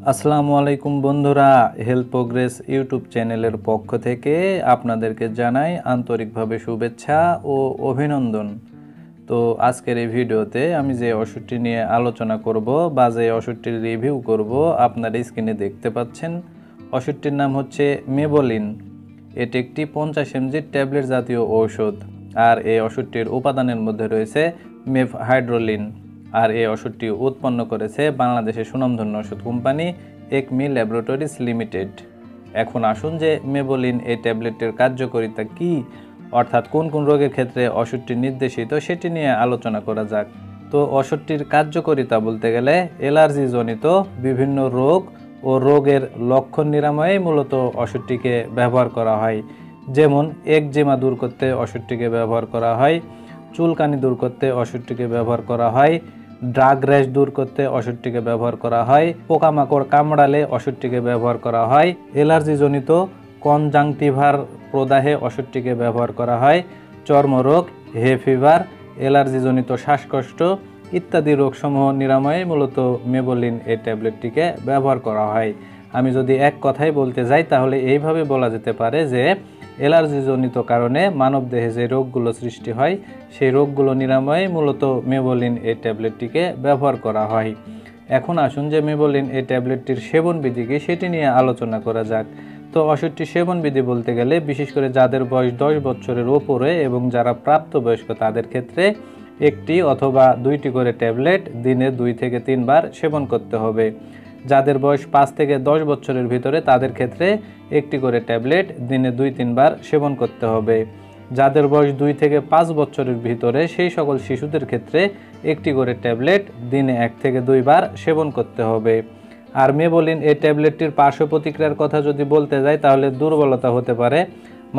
আসসালামু আলাইকুম বন্ধুরা, হেলথ প্রোগ্রেস ইউটিউব চ্যানেলের পক্ষ থেকে আপনাদেরকে জানাই আন্তরিকভাবে শুভেচ্ছা ও অভিনন্দন। তো আজকের এই ভিডিওতে আমি যে ওষুধটি নিয়ে আলোচনা করব বা যে ওষুধটির রিভিউ করব আপনারা স্ক্রিনে দেখতে পাচ্ছেন। ওষুধটির নাম হচ্ছে মেবোলিন। এটি একটি 50 mg ট্যাবলেট জাতীয় ঔষধ। আর এই ওষুধটির উপাদানের মধ্যে রয়েছে মেফহাইড্রোলিন। আর এই ওষুধটি উৎপন্ন করেছে বাংলাদেশের সুনামধন্য ওষুধ কোম্পানি একমি ল্যাবরেটরিজ লিমিটেড। এখন আসুন যে মেবোলিন এই ট্যাবলেটের কার্যকারিতা কী, অর্থাৎ কোন কোন রোগের ক্ষেত্রে ওষুধটি নির্দেশিত সেটি নিয়ে আলোচনা করা যাক। তো ওষুধটির কার্যকারিতা বলতে গেলে অ্যালার্জিজনিত বিভিন্ন রোগ ও রোগের লক্ষণ নিরাময়ে মূলত ওষুধটিকে ব্যবহার করা হয়। যেমন একজিমা দূর করতে ওষুধটিকে ব্যবহার করা হয়, চুলকানি দূর করতে ওষুধটিকে ব্যবহার করা হয়, ড্রাগ র্যাশ দূর করতে ওষুধটিকে ব্যবহার করা হয়, পোকামাকড় কামড়ালে ওষুধটিকে ব্যবহার করা হয়, অ্যালার্জিজনিত কনজাংটিভার প্রদাহে ওষুধটিকে ব্যবহার করা হয়, চর্মরোগ, হে ফিভার, অ্যালার্জিজনিত শ্বাসকষ্ট ইত্যাদি রোগসমূহ নিরাময়ে মূলত মেবোলিন এই ট্যাবলেটটিকে ব্যবহার করা হয়। আমি যদি এক কথায় বলতে যাই তাহলে এইভাবে বলা যেতে পারে যে অ্যালার্জিজনিত কারণে মানবদেহে যে রোগগুলো সৃষ্টি হয় সেই রোগগুলো নিরাময়ে মূলত মেবোলিন এই ট্যাবলেটটিকে ব্যবহার করা হয়। এখন আসুন যে মেবোলিন এই ট্যাবলেটটির সেবনবিধি কি সেটি নিয়ে আলোচনা করা যাক। তো ওষুধটির সেবনবিধি বলতে গেলে বিশেষ করে যাদের বয়স 10 বছরের ওপরে এবং যারা প্রাপ্তবয়স্ক তাদের ক্ষেত্রে একটি অথবা দুইটি করে ট্যাবলেট দিনে 2 থেকে 3 বার সেবন করতে হবে। যাদের বয়স 5 থেকে 10 বছরের ভিতরে তাদের ক্ষেত্রে একটি করে ট্যাবলেট দিনে 2-3 বার সেবন করতে হবে। যাদের বয়স 2 থেকে 5 বছরের ভিতরে সেই সকল শিশুদের ক্ষেত্রে একটি করে ট্যাবলেট দিনে 1 থেকে 2 বার সেবন করতে হবে। আর মেবোলিন এই ট্যাবলেটটির পার্শ্ব প্রতিক্রিয়ার কথা যদি বলতে যাই তাহলে দুর্বলতা হতে পারে,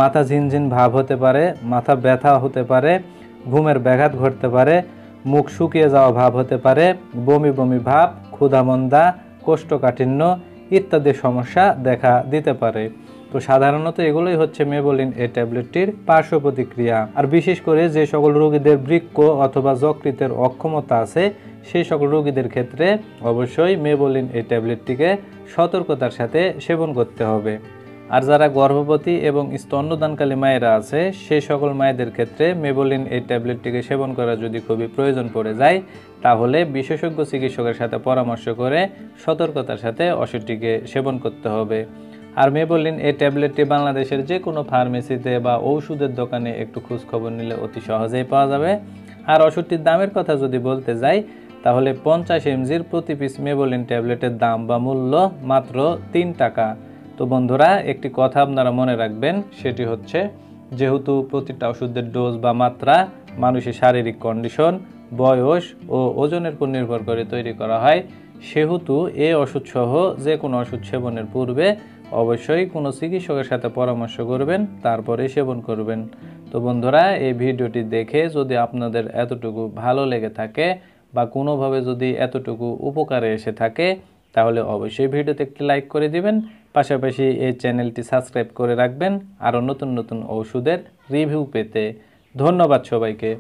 মাথা ঝিনঝিন ভাব হতে পারে, মাথা ব্যথা হতে পারে, ঘুমের ব্যাঘাত ঘটতে পারে, মুখ শুকিয়ে যাওয়া ভাব হতে পারে, বমি বমি ভাব, ক্ষুধামন্দা, কোষ্ঠকাঠিন্য ইত্যাদি সমস্যা দেখা দিতে পারে। তো সাধারণত এগুলোই হচ্ছে মেবোলিন এই ট্যাবলেটটির পার্শ্ব প্রতিক্রিয়া। আর বিশেষ করে যে সকল রোগীদের বৃক্ক অথবা যকৃতের অক্ষমতা আছে সেই সকল রোগীদের ক্ষেত্রে অবশ্যই মেবোলিন এই ট্যাবলেটটিকে সতর্কতার সাথে সেবন করতে হবে। আর যারা গর্ভবতী এবং স্তন্যদানকালী মায়েরা আছে সেই সকল মায়েদের ক্ষেত্রে মেবোলিন এই ট্যাবলেটটিকে সেবন করা যদি খুবই প্রয়োজন পড়ে যায় তাহলে বিশেষজ্ঞ চিকিৎসকের সাথে পরামর্শ করে সতর্কতার সাথে ওষুধটিকে সেবন করতে হবে। আর মেবোলিন এই ট্যাবলেটটি বাংলাদেশের যে কোনো ফার্মেসিতে বা ঔষধের দোকানে একটু খোঁজ খবর নিলে অতি সহজেই পাওয়া যাবে। আর ওষুধটির দামের কথা যদি বলতে যাই তাহলে 50 mgর প্রতি পিস মেবোলিন ট্যাবলেটের দাম বা মূল্য মাত্র 3 টাকা। তো বন্ধুরা একটি কথা আপনারা মনে রাখবেন, সেটি হচ্ছে যেহেতু প্রতিটা ওষুধের ডোজ বা মাত্রা মানুষের শারীরিক কন্ডিশন, বয়স ও ওজনের উপর নির্ভর করে তৈরি করা হয়, সেহেতু এই ওষুধসহ যে কোনো ওষুধ সেবনের পূর্বে অবশ্যই কোনো চিকিৎসকের সাথে পরামর্শ করবেন, তারপরে সেবন করবেন। তো বন্ধুরা এই ভিডিওটি দেখে যদি আপনাদের এতটুকু ভালো লেগে থাকে বা কোনোভাবে যদি এতটুকু উপকারে এসে থাকে তাহলে অবশ্যই ভিডিওতে একটি লাইক করে দিবেন, পাশাপাশি এই চ্যানেলটি সাবস্ক্রাইব করে রাখবেন আরও নতুন নতুন ওষুধের রিভিউ পেতে। ধন্যবাদ সবাইকে।